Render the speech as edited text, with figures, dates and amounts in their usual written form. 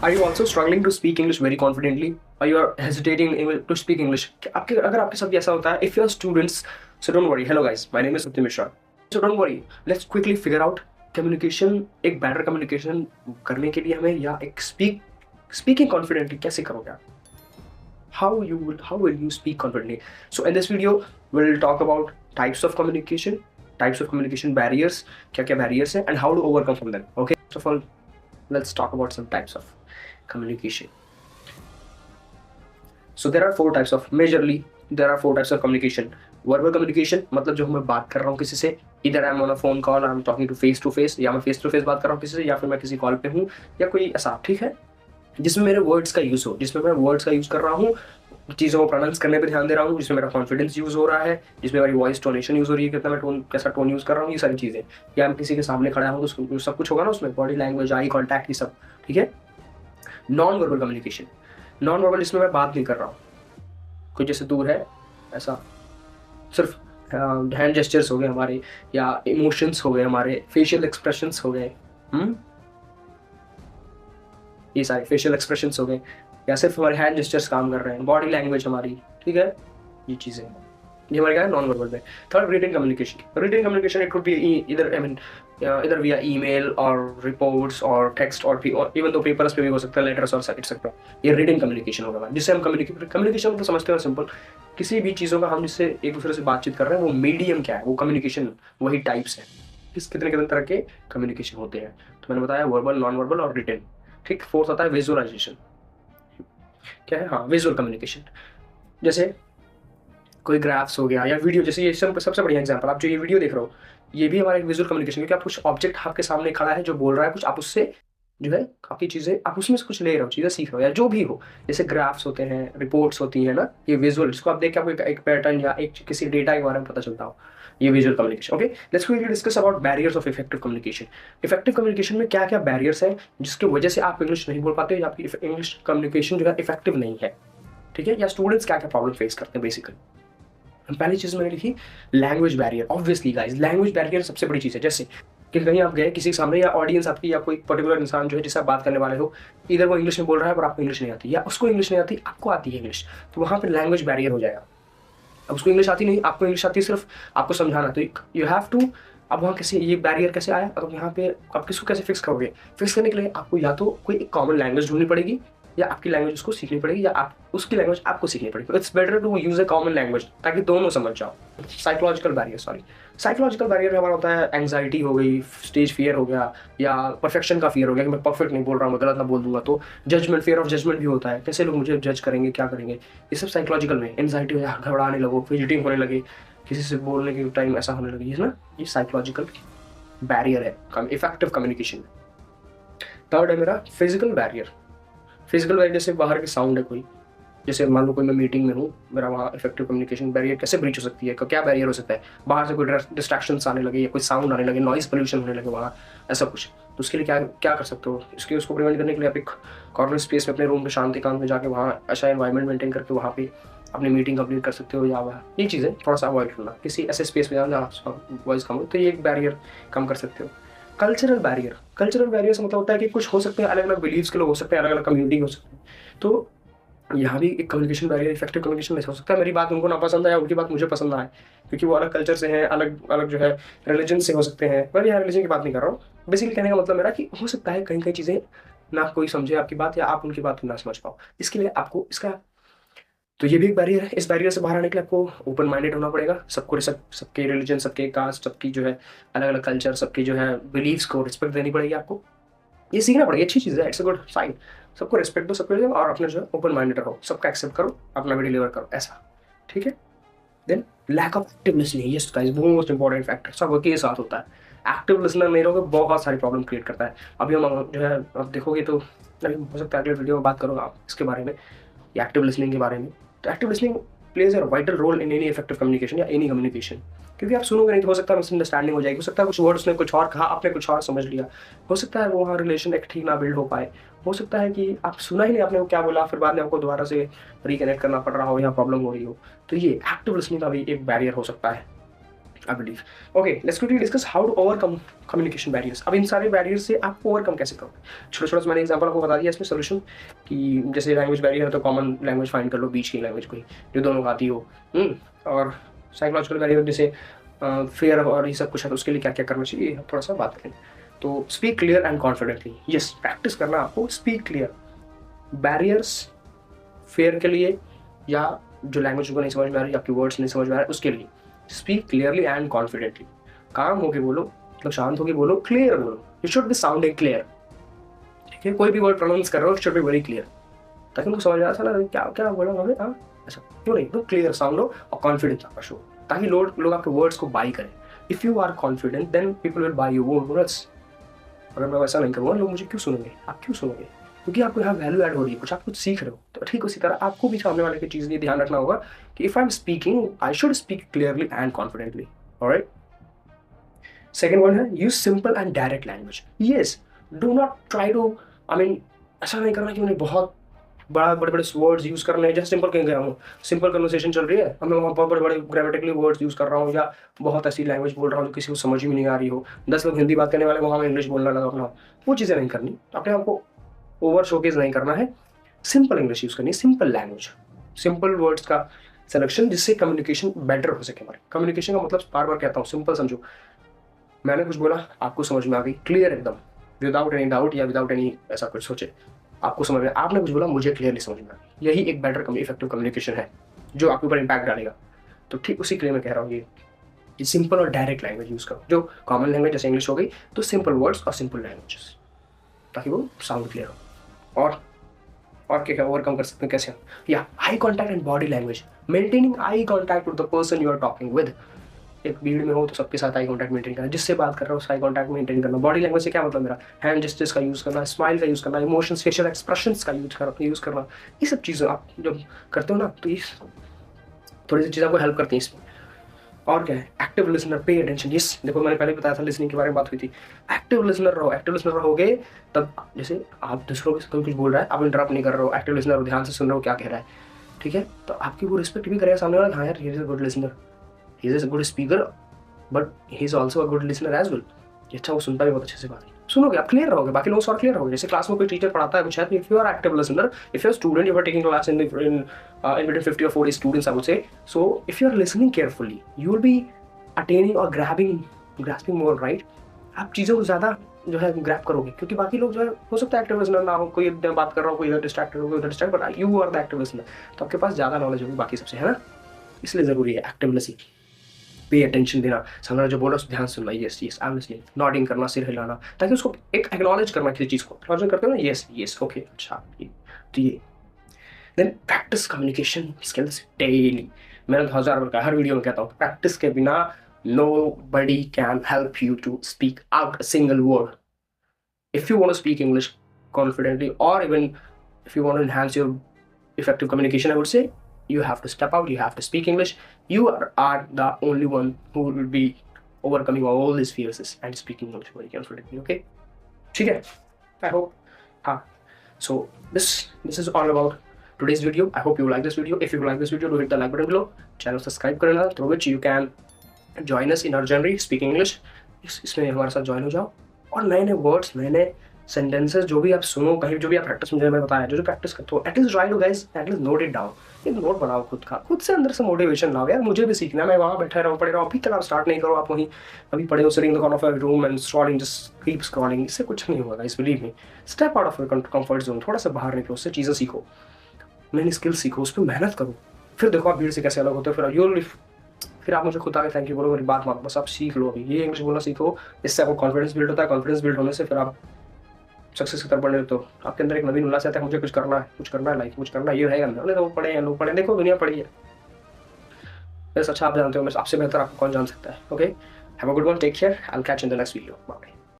Are you also struggling to speak English very confidently? Or you are hesitating to speak English? आपके अगर आपके साथ भी ऐसा होता है, if you are students, so don't worry. Hello guys, my name is Satyam Mishra. So don't worry. Let's quickly figure out communication. एक better communication करने के लिए हमें या एक speaking confidently कैसे करोगे आप? How will you speak confidently? So in this video, we'll talk about types of communication barriers, क्या क्या barriers हैं, and how to overcome from them. Okay. First of all, let's talk about some types of communication. So there are four types of communication. Verbal communication मतलब जो मैं बात कर रहा हूँ किसी से, इधर I am on a phone call, I am talking to face to face, या मैं फेस टू फेस बात कर रहा हूँ किसी से, या फिर मैं किसी कॉल पे हूँ या कोई ऐसा, ठीक है, जिसमें मेरे वर्ड्स का यूज हो, जिसमें मैं वर्ड्स का यूज कर रहा हूँ, चीज़ों को प्रोनाउंस करने पर ध्यान दे रहा हूँ, जिसमें मेरा कॉन्फिडेंस यूज हो रहा है, जिसमें मेरी वॉइस टोनेशन यूज हो रही है, कितना मैं टोन कैसा टोन यूज कर रहा हूँ, ये सारी चीज़ें, या मैं किसी के सामने खड़ा हूँ तो सब कुछ होगा ना उसमें, बॉडी लैंग्वेज, आई कॉन्टैक्ट, ये सब, ठीक है। Non verbal communication, non verbal इसमें मैं बात नहीं कर रहा हूँ, कोई जैसे दूर है ऐसा, सिर्फ हैंड जेस्चर्स हो गए हमारे, या इमोशंस हो गए हमारे, फेशियल एक्सप्रेशंस हो गए, ये सारे फेशियल एक्सप्रेशंस हो गए, या सिर्फ हमारे हैंड जेस्चर्स काम कर रहे हैं, बॉडी लैंग्वेज हमारी, ठीक है, ये चीज़ें, ये हमारे क्या है नॉन वर्बल में। Third, written communication, it could be इधर आई मीन इधर विया ईमेल और रिपोर्ट्स और टेक्स्ट और इवन तो पेपर्स पे भी हो सकता है, लेटर्स और एक्सेट्रा, ये रिटन कम्युनिकेशन होगा, जिससे हम कम्युनिकेशन मतलब समझते हैं सिंपल, किसी भी चीज़ों का हम जिससे एक दूसरे से बातचीत कर रहे हैं, वो मीडियम क्या है, वो कम्युनिकेशन, वही टाइप्स है, कितने कितने तरह के कम्युनिकेशन होते हैं। तो मैंने बताया वर्बल, नॉन वर्बल और रिटन, ठीक। फोर्थ आता है विजुअलाइजेशन, क्या है, हाँ, विजुअल कम्युनिकेशन, जैसे कोई ग्राफ्स हो गया या वीडियो, जैसे ये सबसे बढ़िया एग्जांपल, आप जो ये वीडियो देख रहे हो, ये भी हमारा एक विजुअल कम्युनिकेशन, क्योंकि आप कुछ ऑब्जेक्ट आपके सामने खड़ा है जो बोल रहा है कुछ, आप उससे जो है काफ़ी चीज़ें आप उसमें से कुछ ले रहे हो, चीज़ें सीख रहे हो, या जो भी हो, जैसे ग्राफ्स होते हैं, रिपोर्ट्स होती है ना, ये विजुअल, जिसको आप देख के आपको एक पैटर्न या एक किसी डेटा के बारे में पता चलता हो, ये visual communication. Okay, let's quickly discuss about barriers of effective communication. Effective communication में क्या क्या बैरियर्स हैं जिसकी वजह से आप इंग्लिश नहीं बोल पाते हो, या आपकी इंग्लिश कम्युनिकेशन जो है इफेक्टिव नहीं है, ठीक है, या स्टूडेंट्स क्या क्या प्रॉब्लम फेस करते हैं बेसिकली। पहली चीज़ मैंने लिखी language barrier. Obviously guys, language barrier सबसे बड़ी चीज़ है। जैसे कि कहीं आप गए किसी के सामने, या ऑडियंस आपकी, या कोई पर्टिकुलर इंसान जो है जिससे आप बात करने वाले हो, इधर वो इंग्लिश में बोल रहा है पर आपको इंग्लिश नहीं आती, या उसको इंग्लिश नहीं आती, आपको आती है इंग्लिश, तो वहाँ पर लैंग्वेज बैरियर हो जाएगा। अब उसको इंग्लिश आती नहीं, आपको इंग्लिश आती है, सिर्फ आपको समझाना, तो यू हैव टू। अब वहाँ कैसे ये बैरियर कैसे आया, अब यहाँ पे आप किसको कैसे फिक्स करोगे? फिक्स करने के लिए आपको या तो कोई एक कॉमन लैंग्वेज ढूंढनी पड़ेगी, या आपकी लैंग्वेज उसको सीखनी पड़ेगी, या आप उसकी लैंग्वेज आपको सीखनी पड़ेगी। It's better to use a common language ताकि दोनों समझ जाओ। साइकोलॉजिकल बैरियर हमारा होता है एंग्जाइटी हो गई, स्टेज फियर हो गया, या परफेक्शन का फियर हो गया कि मैं परफेक्ट नहीं बोल रहा हूँ, मैं गलत ना बोल दूंगा, तो जजमेंट, फियर ऑफ जजमेंट भी होता है, कैसे लोग मुझे जज करेंगे, क्या करेंगे, ये सब साइकोलॉजिकल में। एंग्जाइटी हो जाए, घबराने लगो, फिजिटिंग होने लगे, किसी से बोलने के टाइम ऐसा होने लगे, ना, ये साइकोलॉजिकल बैरियर है इफेक्टिव कम्युनिकेशन में। थर्ड है मेरा फिजिकल बैरियर। जैसे बाहर की साउंड है कोई, जैसे मान लो कोई मैं मीटिंग में हूँ, मेरा वहाँ इफेक्टिव कम्युनिकेशन बैरियर कैसे ब्रीच हो सकती है, क्या बैरियर हो सकता है? बाहर से कोई डिस्ट्रैक्शंस आने लगे, या कोई साउंड आने लगे, नॉइज पोल्यूशन होने लगे वहाँ, ऐसा कुछ, तो उसके लिए क्या क्या कर सकते हो? उसको प्रिवेंट करने के लिए आप एक कॉर्नर स्पेस में अपने रूम में शांति कांत में जाके वहाँ अच्छा एनवायरनमेंट मेंटेन करके वहाँ पे अपनी मीटिंग कंप्लीट कर सकते हो, या वह ये चीज़ें थोड़ा सा अवॉइड करना, किसी ऐसे स्पेस में जाना जहाँ वॉइस कम हो, तो ये एक बैरियर कम कर सकते हो। कल्चरल बैरियर से मतलब होता है कि कुछ हो सकते हैं, अलग अलग बिलीव्स के लोग हो सकते हैं, अलग अलग कम्युनिटी हो सकते हैं, तो यहाँ भी एक कम्युनिकेशन बैरियर, इफेक्टिव कम्युनिकेशन ऐसा हो सकता है मेरी बात उनको ना पसंद आए, उनकी बात मुझे पसंद ना आए, क्योंकि वो अलग कल्चर से हैं, अलग अलग जो है रिलीजन से हो सकते हैं। मैं यहाँ रिलीजन की बात नहीं कर रहा हूँ, बेसिकली कहने का मतलब मेरा कि हो सकता है कहीं कहीं चीज़ें ना कोई समझे आपकी बात, या आप उनकी बात ना समझ पाओ, इसके लिए आपको इसका, तो ये भी एक बैरियर है। इस बैरियर से बाहर आने के लिए आपको ओपन माइंडेड होना पड़ेगा, सबके रिलीजन, सबके कास्ट, सबकी जो है अलग अलग कल्चर, सबकी जो है बिलीव्स को रिस्पेक्ट देनी पड़ेगी आपको, ये सीखना पड़ेगा, अच्छी चीज़ है, इट्स अ गुड साइन। सबको रिस्पेक्ट दो, सबको दो, और अपने जो है ओपन माइंडेड रहो, सबका एक्सेप्ट करो, अपना भी डिलीवर करो, ऐसा, ठीक है। Then lack of active listening, yes guys, most important factor सबके साथ होता है। एक्टिव लिसनर नहीं रहोगे, बहुत सारी प्रॉब्लम क्रिएट करता है। अभी हम जो है अब देखोगे तो अभी हो सकता है अगले वीडियो में बात करूँगा आप इसके बारे में, एक्टिव लिसनिंग के बारे में। तो active listening plays a vital role in any effective communication या एनी कम्युनिकेशन, क्योंकि आप सुनोगे नहीं तो हो सकता है मिसअंडरस्टैंडिंग हो जाएगी, हो सकता है कुछ वर्ड उसने कुछ और कहा, आपने कुछ और समझ लिया, हो सकता है वो वहाँ रिलेशन एक ठीक ना बिल्ड हो पाए, हो सकता है कि आप सुना ही नहीं आपने वो क्या बोला, फिर बाद में आपको दोबारा से रिकनेक्ट करना पड़ रहा हो या प्रॉब्लम हो रही हो, तो ये एक्टिव लिसनिंग का भी एक बैरियर हो सकता है। I believe. Okay, let's quickly discuss how to overcome communication barriers. अब इन सारे बैरियर्स से आप ओवरकम कैसे करोगे. छोटा छोटा मैंने एग्जांपल आपको बता दिया इसमें सोल्यूशन कि जैसे लैंग्वेज बैरियर है तो कॉमन लैंग्वेज फाइंड कर लो, बीच की लैंग्वेज कोई जो दोनों को आती हो. और साइकोलॉजिकल बैरियर जैसे फेयर और ये सब कुछ है तो उसके लिए क्या क्या करना चाहिए थोड़ा सा बात करें. तो speak clear and confidently. Yes, practice करना आपको स्पीक क्लियर. बैरियर्स फेयर के लिए या जो लैंग्वेज को नहीं समझ में आ रही, आपकी वर्ड्स नहीं समझ में आ रहा है उसके लिए स्पीक क्लियरली एंड कॉन्फिडेंटली. काम होके बोलो, मतलब शांत होके बोलो, क्लियर बोलो. You should be sounding clear. ठीक है, कोई भी वर्ड प्रोनाउंस कर रहे हो शुड बी वेरी क्लियर ताकि उनको समझ में आ चला क्या क्या बोला उन्होंने. हाँ अच्छा क्यों नहीं, तो क्लियर साउंड हो और कॉन्फिडेंस आपका शो, ताकि लोग आपके वर्ड्स को बाई करें. If you are confident then people will buy your words. अगर मैं वैसा नहीं करूँगा लोग मुझे क्यों सुनेंगे. आप क्यों सुनोगे, क्योंकि आपको यहाँ वैल्यू ऐड हो रही है, कुछ आप कुछ सीख रहे हो. तो ठीक उसी तरह आपको भी सामने वाले की चीज़ ये ध्यान रखना होगा कि if I am speaking I should speak clearly and confidently. Alright. Second one है use simple and direct language. Yes, do not try to, I mean ऐसा नहीं करना कि मैंने बहुत बड़े बड़े वर्ड्स यूज करने हैं. जैसे सिंपल कह गया हूँ, सिंपल कन्वर्सेशन चल रही है, अब मैं वहाँ बहुत बड़े बड़े ग्रामेटिकली वर्ड्स यूज कर रहा हूँ या बहुत ऐसी लैंग्वेज बोल रहा हूँ जो किसी को समझ ही नहीं आ रही हो. 10 लोग हिंदी बात करने वाले वहाँ में इंग्लिश बोलना लगा अपना. वो चीज़ें नहीं करनी. अपने आपको ओवर शोकेस नहीं करना है. सिंपल इंग्लिश यूज करनी है, सिंपल लैंग्वेज, सिंपल वर्ड्स का सिलेक्शन जिससे कम्युनिकेशन बेटर हो सके. हमारे कम्युनिकेशन का मतलब बार बार कहता हूँ सिंपल समझो. मैंने कुछ बोला आपको समझ में आ गई, क्लियर एकदम, विदाउट एनी डाउट या विदाउट एनी ऐसा कुछ सोचे आपको समझ में. आपने कुछ बोला मुझे क्लियरली समझ में आ गई. यही एक बेटर इफेक्टिव कम्युनिकेशन है जो आपके ऊपर इंपैक्ट डालेगा. तो ठीक उसी के लिए मैं कह रहा हूँ ये सिंपल और डायरेक्ट लैंग्वेज यूज करो. जो कॉमन लैंग्वेज जैसे इंग्लिश हो गई तो सिंपल वर्ड्स और सिंपल लैंग्वेजेस ताकि वो साउंड क्लियर हो. और क्या ओवरकम कर सकते हैं कैसे. या eye contact and body language. Maintaining eye contact with the person you are talking with. एक भीड़ में हो तो सबके साथ आई कॉन्टैक्ट मेंटेन करना, जिससे बात कर रहा हूँ आई कॉन्टैक्ट मेंटेन करना. बॉडी लैंग्वेज से क्या मतलब मेरा हैंड जेस्चर्स का यूज़ करना, स्माइल का यूज़ करना, इमोशंस फेशियल एक्सप्रेशंस का यूज़ करना. ये सब चीज़ें आप जब करते हो ना तो ये थोड़ी सी चीज़ें आपको हेल्प करती हैं इसमें. और क्या है, active listener, pay attention. Yes, देखो मैंने पहले बताया था लिसनिंग के बारे में बात हुई थी. एक्टिव लिसनर रहो. एक्टिव लिसनर रहोगे तब जैसे आप दूसरों के कोई कुछ बोल रहा है आप इंटरप्ट नहीं कर रहे हो, एक्टिव लिसनर हो, ध्यान से सुन रहे हो क्या कह रहा है. ठीक है, तो आपकी वो रिस्पेक्ट भी करेगा सामने वाला. हाँ यार he is a good listener, he is a good speaker, but he is also a good listener as well. अच्छा वो सुनता भी बहुत अच्छे से बात सुनोगे, आप क्लियर रहोगे, बाकी लोगों से और क्लियर रहोगे. जैसे क्लास में कोई टीचर पढ़ाता है कुछ है, if you are active listener, if you are student, you are taking class in between 50 or 40 students I would say. So if you are listening carefully you will be attaining or grasping more, right. आप चीज़ों को ज़्यादा जो है grab करोगे क्योंकि बाकी लोग जो है हो सकता है एक्टिव लिसनर ना हो, कोई बात कर रहा हो, कोई इधर डिस्ट्रैक्टेड हो, कोई उधर distract, but you are the active listener. तो आपके पास ज़्यादा नॉलेज होगी बाकी सबसे, है ना. इसलिए ज़रूरी है एक्टिव लिसनिंग, पे अटेंशन देना, सामने जो बोल रहा है ध्यान सुनना. Yes yes I am listening, nodding करना, सिर हिलाना, ताकि उसको एक एक्नॉलेज करना किसी चीज़ को. एक्नॉलेज करते हो ना, यस यस ओके अच्छा ये. Then practice communication skills daily. मैंने 1000 बार कहा, हर वीडियो में कहता हूँ, प्रैक्टिस के बिना nobody can help you to speak out a single word. If you want to speak English confidently, or even if you want to enhance your effective communication, I would say you have to step out, you have to speak English. You are the only one who will be overcoming all these fears and speaking English very confidently. Okay, ठीक है, I hope. हाँ, so this is all about today's video. I hope you like this video. If you like this video, do hit the like button below. Channel subscribe करना, through which you can join us in our journey speaking English. इसमें हमारे साथ join हो जाओ और नए नए words, नए नए सेंटेंसेस जो भी आप सुनो कहीं, जो भी आप प्रैक्टिस, मुझे मैं बताया जो प्रैक्टिस करते हो, at least try to guys, at least note it down. एक नोट बनाओ खुद का, खुद से अंदर से मोटिवेशन लाओ. यार मुझे भी सीखना है, मैं वहाँ बैठा रहा हूँ, पढ़े रहा हूँ. अभी तक आप स्टार्ट नहीं करो, आप वहीं अभी पढ़े हो, sitting in the corner of your room and scrolling, just keep scrolling. इससे कुछ नहीं होगा guys, believe me. Step out of your comfort zone, थोड़ा सा बाहर निकलो, उससे चीज़ें सीखो, नई स्किल सीखो, उस पर मेहनत करो. फिर देखो आप भीड़ से कैसे अलग होते हो. फिर आप मुझे खुद आके थैंक यू बोलो, मेरी बात मानो. बस आप सीख लो अभी, ये इंग्लिश बोलना सीखो. इससे आपको कॉन्फिडेंस बिल्ड होता है. कॉन्फिडेंस बिल्ड होने से फिर आप सक्सेस की तरफ बढ़ने लगते हो. आपके अंदर एक नवीन उल्लास आता है, मुझे कुछ करना है, लाइफ कुछ करना है, ये रहेगा अंदर. लोग पढ़े हैं, लोग पढ़े, देखो दुनिया पढ़ी है. बस अच्छा आप जानते हो, मैं आपसे बेहतर आपको कौन जान सकता है. Okay, have a good one, take care, I will catch in the next video. Bye.